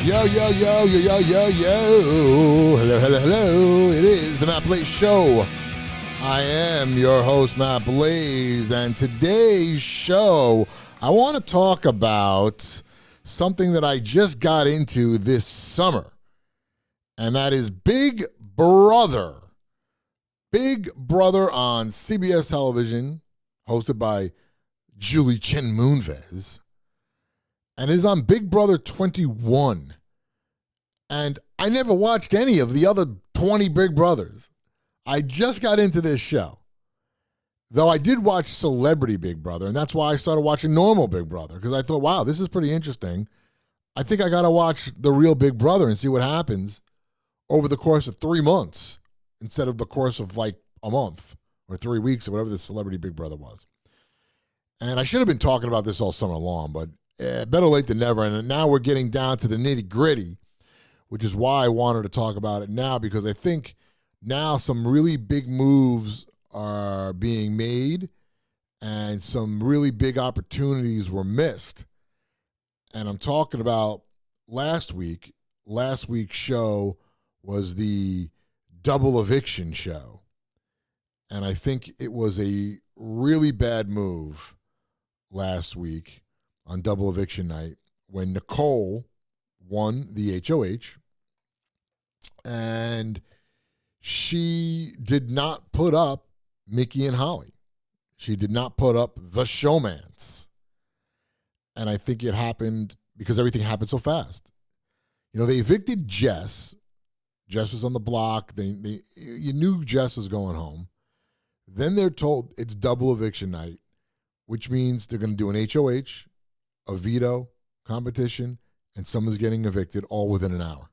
Yo, yo, yo, yo, yo, yo, yo. Hello, hello, hello. It is the Matt Blaze Show. I am your host, Matt Blaze, and today's show, I want to talk about something that I just got into this summer, and that is Big Brother. Big Brother on CBS television, hosted by Julie Chen Moonves, and it is on Big Brother 21. And I never watched any of the other 20 Big Brothers. I just got into this show. Though I did watch Celebrity Big Brother, and that's why I started watching normal Big Brother, because I thought, wow, this is pretty interesting. I think I got to watch the real Big Brother and see what happens over the course of 3 months instead of the course of like a month or 3 weeks or whatever the Celebrity Big Brother was. And I should have been talking about this all summer long, but better late than never. And now we're getting down to the nitty gritty, which is why I wanted to talk about it now, because I think now some really big moves are being made and some really big opportunities were missed. And I'm talking about last week. Last week's show was the double eviction show. And I think it was a really bad move last week on double eviction night when Nicole won the HOH, and she did not put up Mickey and Holly. She did not put up the showmance. And I think it happened because everything happened so fast. You know, they evicted Jess. Jess was on the block. You knew Jess was going home. Then they're told it's double eviction night, which means they're going to do an HOH, a veto competition, and someone's getting evicted all within an hour.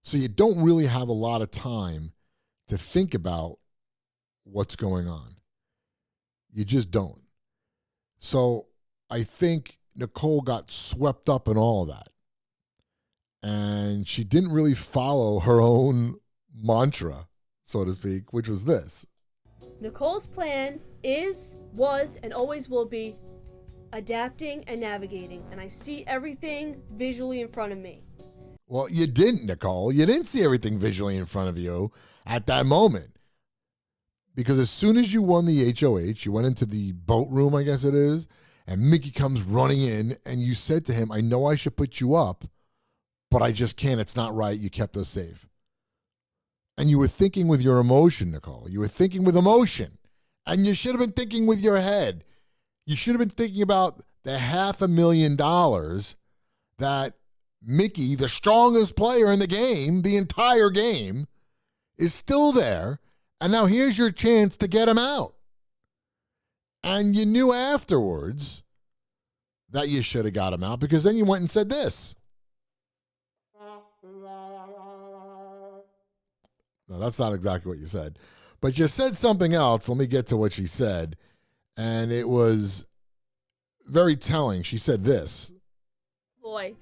So you don't really have a lot of time to think about what's going on. You just don't. So I think Nicole got swept up in all of that. And she didn't really follow her own mantra, so to speak, which was this. Nicole's plan was, and always will be adapting and navigating, and I see everything visually in front of me. Well, you didn't, Nicole. You didn't see everything visually in front of you at that moment. Because as soon as you won the HOH, you went into the boat room, I guess it is, and Mickey comes running in, and you said to him, I know I should put you up, but I just can't. It's not right. You kept us safe. And you were thinking with your emotion, Nicole. You were thinking with emotion. And you should have been thinking with your head. You should have been thinking about the $500,000 that Mickey, the strongest player in the game, the entire game, is still there. And now here's your chance to get him out. And you knew afterwards that you should have got him out, because then you went and said this. No, that's not exactly what you said. But you said something else. Let me get to what she said. And it was very telling. She said this. Boy,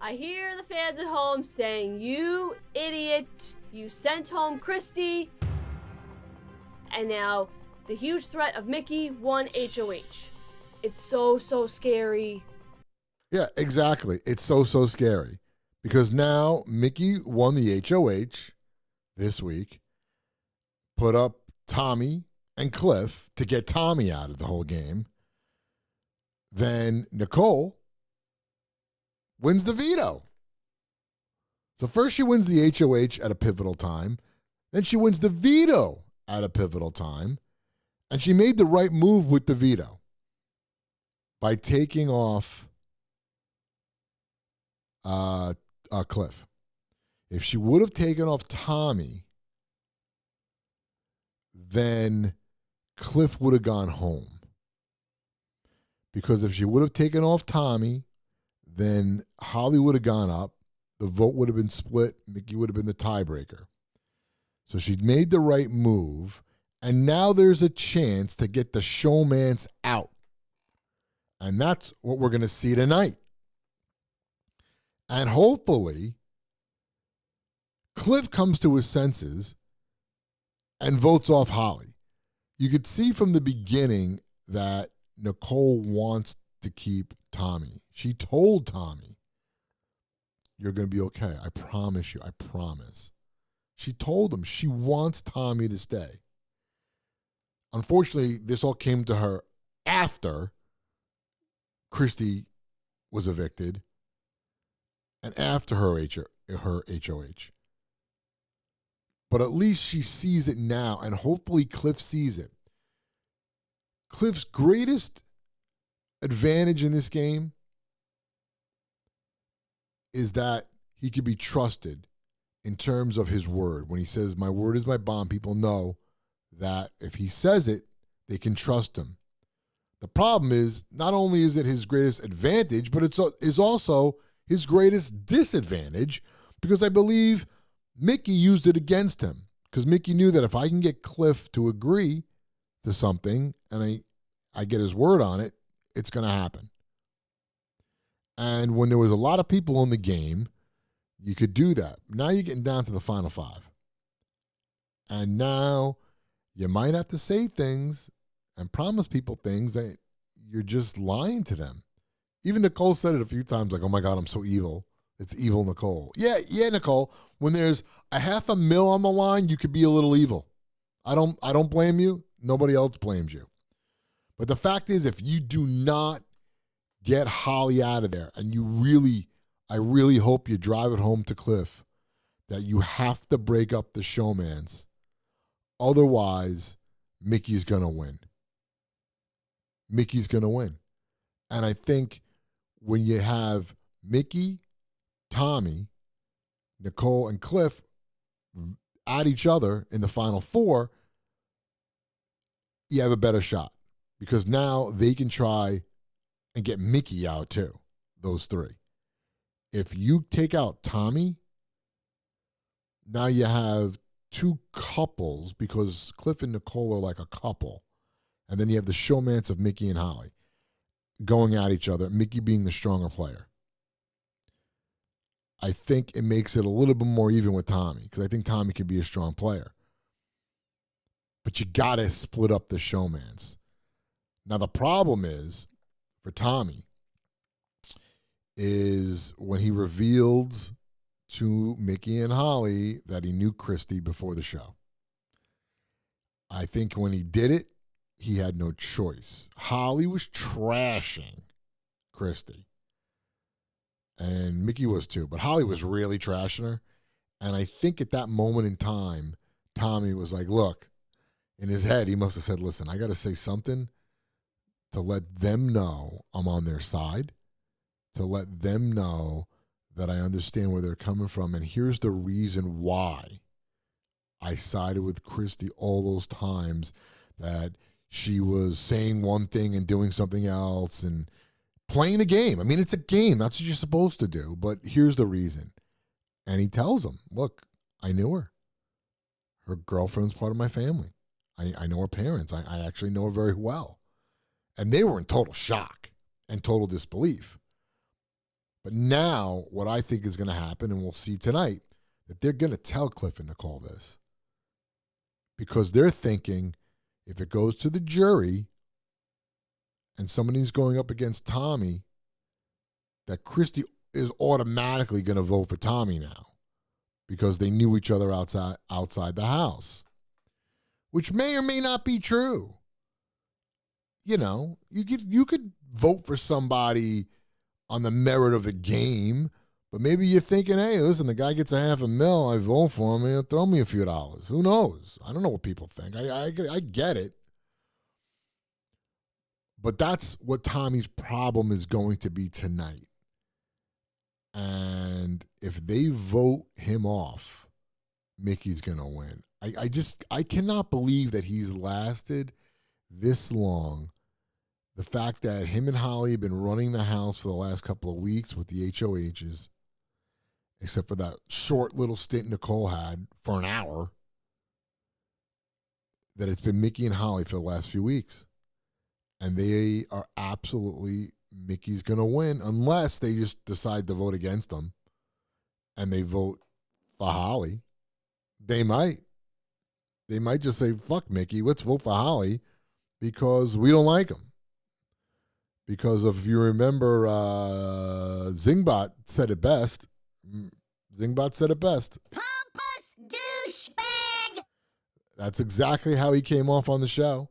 I hear the fans at home saying, you idiot, you sent home Christy. And now the huge threat of Mickey won HOH. It's so scary. Yeah, exactly. It's so scary. Because now Mickey won the HOH this week, put up Tommy and Cliff to get Tommy out of the whole game. Then Nicole wins the veto. So first she wins the HOH at a pivotal time. Then she wins the veto at a pivotal time. And she made the right move with the veto by taking off Cliff. If she would have taken off Tommy, then Cliff would have gone home. Because if she would have taken off Tommy, then Holly would have gone up. The vote would have been split. Mickey would have been the tiebreaker. So she made the right move. And now there's a chance to get the showmance out. And that's what we're going to see tonight. And hopefully, Cliff comes to his senses and votes off Holly. You could see from the beginning that Nicole wants to keep Tommy. She told Tommy, you're going to be okay. I promise you. I promise. She told him she wants Tommy to stay. Unfortunately, this all came to her after Christy was evicted and after her HOH. But at least she sees it now, and hopefully Cliff sees it. Cliff's greatest advantage in this game is that he could be trusted in terms of his word. When he says, my word is my bond, people know that if he says it, they can trust him. The problem is, not only is it his greatest advantage, but it is also his greatest disadvantage, because I believe Mickey used it against him. Because Mickey knew that if I can get Cliff to agree to something and I get his word on it, it's going to happen. And when there was a lot of people in the game, you could do that. Now you're getting down to the final five. And now you might have to say things and promise people things that you're just lying to them. Even Nicole said it a few times, like, oh my God, I'm so evil. It's evil Nicole. Yeah, Nicole. When there's $500,000 on the line, you could be a little evil. I don't blame you. Nobody else blames you. But the fact is, if you do not get Holly out of there, and I really hope you drive it home to Cliff, that you have to break up the showmans. Otherwise, Mickey's going to win. Mickey's going to win. And I think when you have Mickey, Tommy, Nicole, and Cliff at each other in the final four, you have a better shot. Because now they can try and get Mickey out too, those three. If you take out Tommy, now you have two couples, because Cliff and Nicole are like a couple. And then you have the showmance of Mickey and Holly going at each other, Mickey being the stronger player. I think it makes it a little bit more even with Tommy, because I think Tommy can be a strong player. But you got to split up the showmans. Now, the problem is, for Tommy, is when he revealed to Mickey and Holly that he knew Christy before the show. I think when he did it, he had no choice. Holly was trashing Christy. And Mickey was too, but Holly was really trashing her. And I think at that moment in time, Tommy was like, look, in his head, he must have said, listen, I got to say something to let them know I'm on their side, to let them know that I understand where they're coming from. And here's the reason why I sided with Christy all those times that she was saying one thing and doing something else and playing the game. I mean, it's a game. That's what you're supposed to do. But here's the reason. And he tells them, look, I knew her. Her girlfriend's part of my family. I know her parents. I actually know her very well. And they were in total shock and total disbelief. But now what I think is going to happen, and we'll see tonight, that they're going to tell Cliff and Nicole this. Because they're thinking, if it goes to the jury and somebody's going up against Tommy, that Christy is automatically going to vote for Tommy now because they knew each other outside the house, which may or may not be true. You know, you could vote for somebody on the merit of the game, but maybe you're thinking, hey, listen, the guy gets $500,000, I vote for him, he'll throw me a few dollars. Who knows? I don't know what people think. I get it. But that's what Tommy's problem is going to be tonight. And if they vote him off, Mickey's going to win. I cannot believe that he's lasted this long. The fact that him and Holly have been running the house for the last couple of weeks with the HOHs, except for that short little stint Nicole had for an hour, that it's been Mickey and Holly for the last few weeks. And they are absolutely, Mickey's going to win unless they just decide to vote against them and they vote for Holly. They might. They might just say, fuck Mickey, let's vote for Holly because we don't like him. Because if you remember, Zingbot said it best. Zingbot said it best. Pompous douchebag. That's exactly how he came off on the show.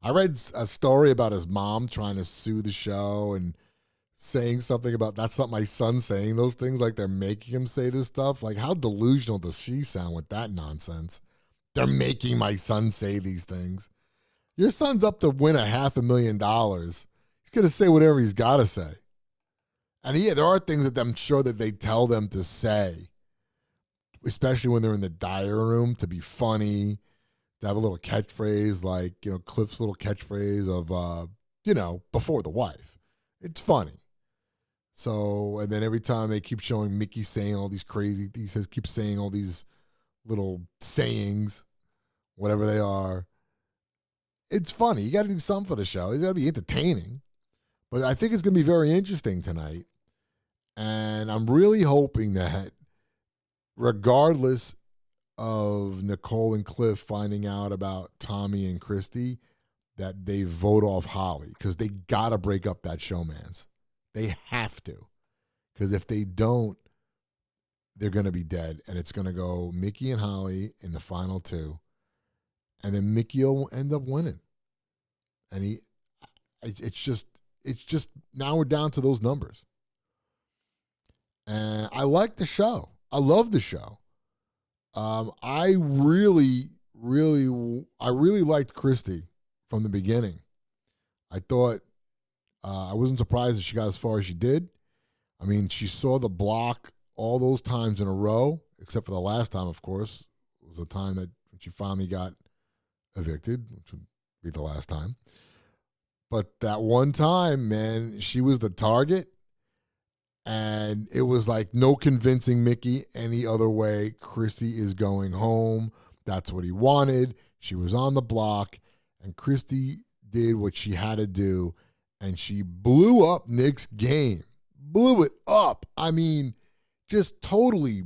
I read a story about his mom trying to sue the show and saying something about, that's not my son saying those things, like they're making him say this stuff. Like, how delusional does she sound with that nonsense? They're making my son say these things. Your son's up to win $500,000. He's going to say whatever he's got to say. And yeah, there are things that I'm sure that they tell them to say, especially when they're in the diary room, to be funny, to have a little catchphrase like, Cliff's little catchphrase of, before the wife. It's funny. So, and then every time they keep showing Mickey saying all these crazy, keeps saying all these little sayings, whatever they are. It's funny. You got to do something for the show. It's got to be entertaining. But I think it's going to be very interesting tonight. And I'm really hoping that regardless of Nicole and Cliff finding out about Tommy and Christy, that they vote off Holly, because they got to break up that showmance. They have to. Because if they don't, they're going to be dead. And it's going to go Mickey and Holly in the final two. And then Mickey will end up winning. And it's just now we're down to those numbers. And I like the show. I love the show. I really liked Christy from the beginning. I thought I wasn't surprised that she got as far as she did. I mean, she saw the block all those times in a row, except for the last time, of course. It was the time that she finally got evicted, which would be the last time. But that one time, man, she was the target. And it was like no convincing Mickey any other way. Christy is going home. That's what he wanted. She was on the block. And Christy did what she had to do. And she blew up Nick's game. Blew it up. I mean, just totally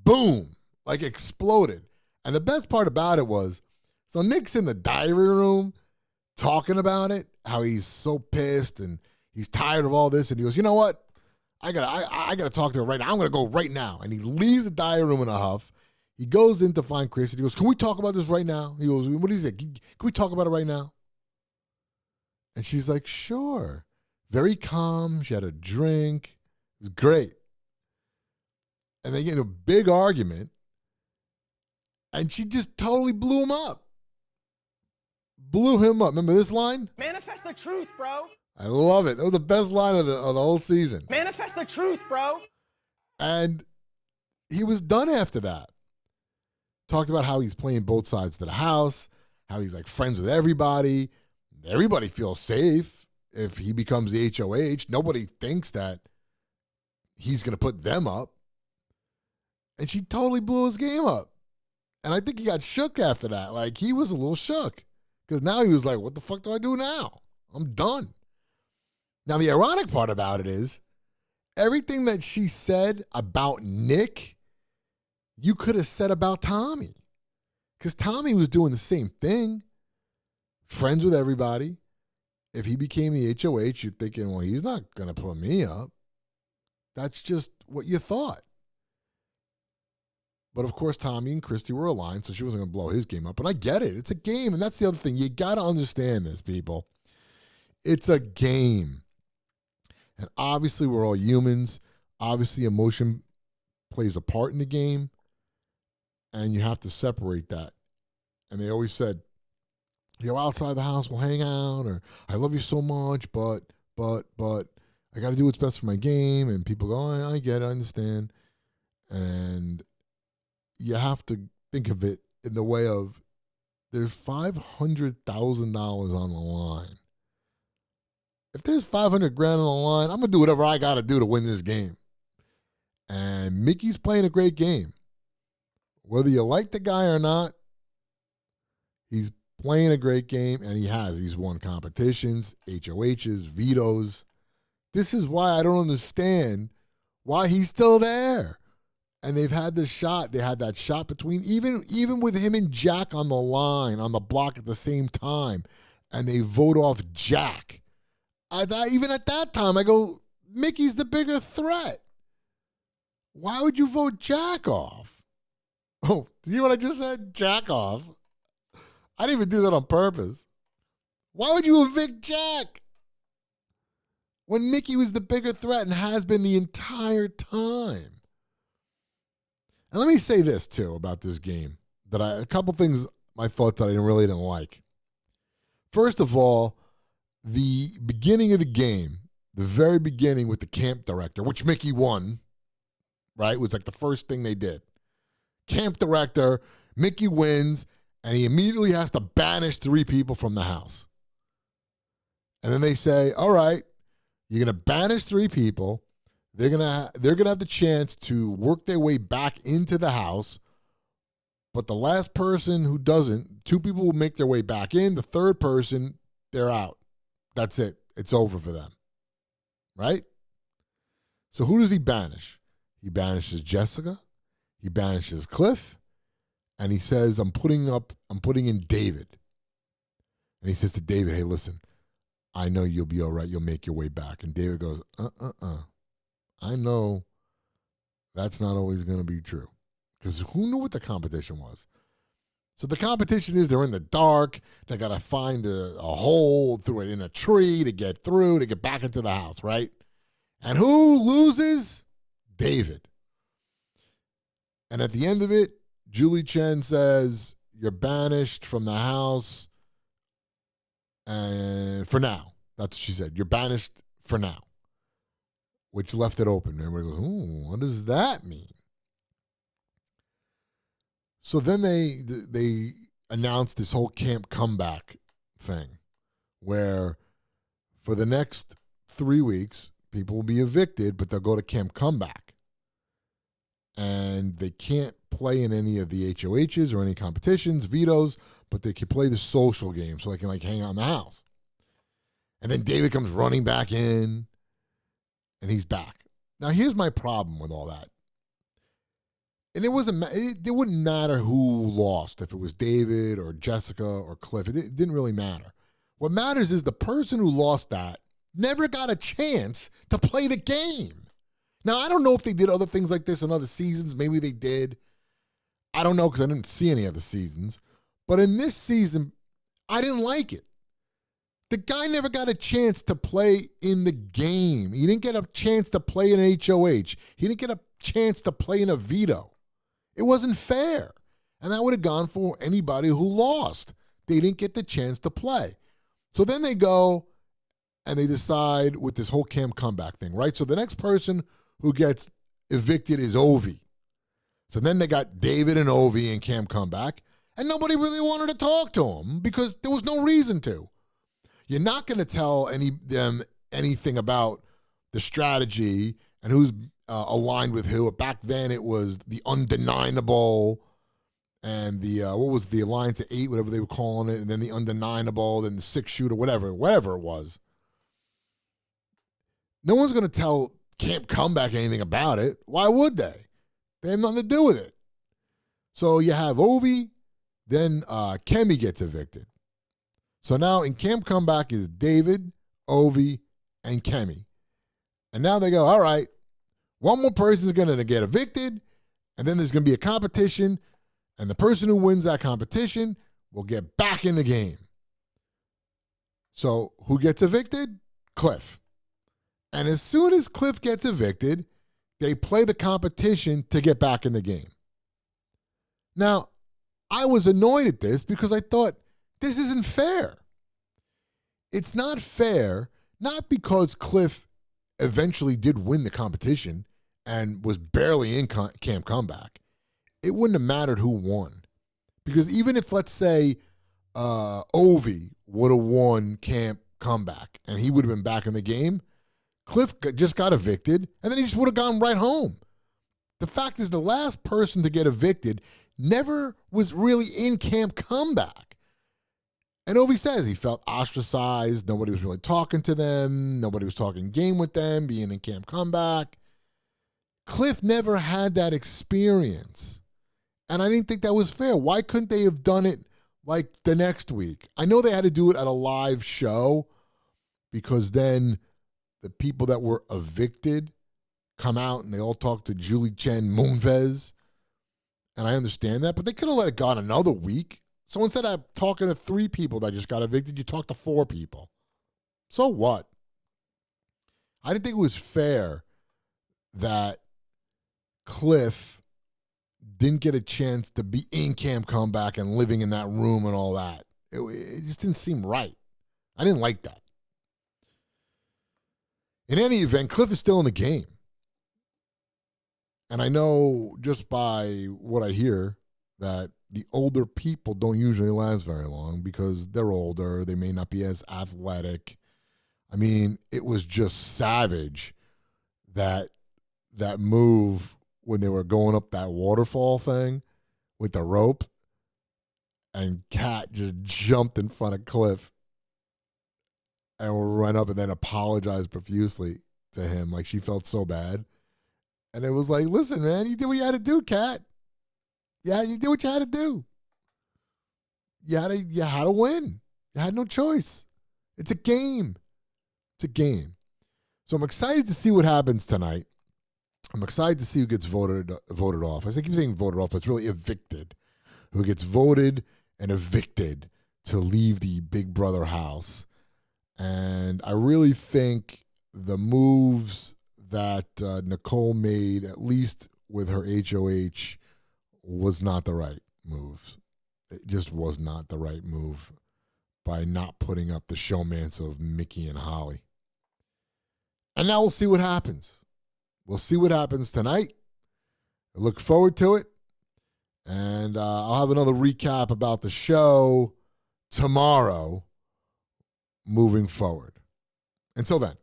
boom. Like exploded. And the best part about it was, so Nick's in the diary room talking about it, how he's so pissed and he's tired of all this. And he goes, you know what? I gotta talk to her right now. I'm gonna go right now. And he leaves the diary room in a huff. He goes in to find Chris. And he goes, can we talk about this right now? He goes, what do you say? Can we talk about it right now? And she's like, sure. Very calm. She had a drink. It was great. And they get in a big argument. And she just totally blew him up. Blew him up. Remember this line? Manifest the truth, bro. I love it. That was the best line of the whole season. Manifest the truth, bro. And he was done after that. Talked about how he's playing both sides to the house, how he's like friends with everybody. Everybody feels safe if he becomes the HOH. Nobody thinks that he's going to put them up. And she totally blew his game up. And I think he got shook after that. Like, he was a little shook. Because now he was like, what the fuck do I do now? I'm done. Now, the ironic part about it is, everything that she said about Nick, you could have said about Tommy. Because Tommy was doing the same thing. Friends with everybody. If he became the HOH, you're thinking, well, he's not going to put me up. That's just what you thought. But, of course, Tommy and Christy were aligned, so she wasn't going to blow his game up. And I get it. It's a game, and that's the other thing. You got to understand this, people. It's a game. And obviously, we're all humans. Obviously, emotion plays a part in the game, and you have to separate that. And they always said, outside the house, we'll hang out, or I love you so much, but I got to do what's best for my game. And people go, oh, I get it, I understand. And you have to think of it in the way of, there's $500,000 on the line. If there's $500,000 on the line, I'm going to do whatever I got to do to win this game. And Mickey's playing a great game. Whether you like the guy or not, he's playing a great game, and he has. He's won competitions, HOHs, vetoes. This is why I don't understand why he's still there. And they've had this shot. They had that shot between, even with him and Jack on the line, on the block at the same time, and they vote off Jack. I thought, even at that time, I go, Mickey's the bigger threat. Why would you vote Jack off? Oh, do you know what I just said? Jack off. I didn't even do that on purpose. Why would you evict Jack when Mickey was the bigger threat and has been the entire time? And let me say this, too, about this game. A couple things, my thoughts that I really didn't like. First of all, the beginning of the game, the very beginning with the camp director, which Mickey won, right, was like the first thing they did. Camp director, Mickey wins, and he immediately has to banish 3 people from the house. And then they say, all right, you're going to banish 3 people. They're going to have the chance to work their way back into the house. But the last person who doesn't, 2 people will make their way back in. The third person, they're out. That's it. It's over for them. Right? So who does he banish? He banishes Jessica. He banishes Cliff. And he says, I'm putting in David. And he says to David, hey, listen, I know you'll be all right. You'll make your way back. And David goes, I know that's not always going to be true. Because who knew what the competition was? So the competition is they're in the dark. They got to find a hole through it in a tree to get through, to get back into the house, right? And who loses? David. And at the end of it, Julie Chen says, you're banished from the house and for now. That's what she said. You're banished for now. Which left it open. Everybody goes, ooh, what does that mean? So then they announced this whole camp comeback thing where for the next 3 weeks, people will be evicted, but they'll go to camp comeback. And they can't play in any of the HOHs or any competitions, vetoes, but they can play the social game so they can hang out in the house. And then David comes running back in and he's back. Now here's my problem with all that. And it wouldn't matter who lost, if it was David or Jessica or Cliff. It didn't really matter. What matters is the person who lost that never got a chance to play the game. Now, I don't know if they did other things like this in other seasons. Maybe they did. I don't know because I didn't see any other seasons. But in this season, I didn't like it. The guy never got a chance to play in the game. He didn't get a chance to play in an HOH. He didn't get a chance to play in a veto. It wasn't fair. And that would have gone for anybody who lost. They didn't get the chance to play. So then they go and they decide with this whole camp comeback thing, right? So the next person who gets evicted is Ovi. So then they got David and Ovi in camp comeback, and nobody really wanted to talk to him because there was no reason to. You're not going to tell them anything about the strategy and who's aligned with who. Back then it was the undeniable and the, what was the Alliance of 8, whatever they were calling it, and then the undeniable, then the 6-shooter, whatever it was. No one's going to tell Camp Comeback anything about it. Why would they? They have nothing to do with it. So you have Ovi, then Kemi gets evicted. So now in Camp Comeback is David, Ovi, and Kemi. And now they go, all right, one more person is going to get evicted, and then there's going to be a competition, and the person who wins that competition will get back in the game. So who gets evicted? Cliff. And as soon as Cliff gets evicted, they play the competition to get back in the game. Now, I was annoyed at this because I thought, this isn't fair. It's not fair, not because Cliff eventually did win the competition and was barely in Camp Comeback. It wouldn't have mattered who won. Because even if, let's say, Ovi would have won Camp Comeback and he would have been back in the game, Cliff just got evicted, and then he just would have gone right home. The fact is the last person to get evicted never was really in Camp Comeback. And Ovi says he felt ostracized. Nobody was really talking to them. Nobody was talking game with them, being in Camp Comeback. Cliff never had that experience. And I didn't think that was fair. Why couldn't they have done it like the next week? I know they had to do it at a live show because then the people that were evicted come out and they all talk to Julie Chen Moonves. And I understand that, but they could have let it go on another week. So instead of talking to 3 people that just got evicted, you talked to 4 people. So what? I didn't think it was fair that Cliff didn't get a chance to be in Camp Comeback and living in that room and all that. It just didn't seem right. I didn't like that. In any event, Cliff is still in the game. And I know just by what I hear that the older people don't usually last very long because they're older. They may not be as athletic. I mean, it was just savage that move when they were going up that waterfall thing with the rope, and Kat just jumped in front of Cliff and ran up and then apologized profusely to him. Like, she felt so bad. And it was like, listen, man, you did what you had to do, Kat. Yeah, you did what you had to do. You had to win. You had no choice. It's a game. It's a game. So I'm excited to see what happens tonight. I'm excited to see who gets voted off. I keep saying voted off, but it's really evicted. Who gets voted and evicted to leave the Big Brother house. And I really think the moves that Nicole made, at least with her HOH, was not the right moves. It just was not the right move by not putting up the showmance of Mickey and Holly. And now we'll see what happens. We'll see what happens tonight. I look forward to it. And I'll have another recap about the show tomorrow moving forward. Until then.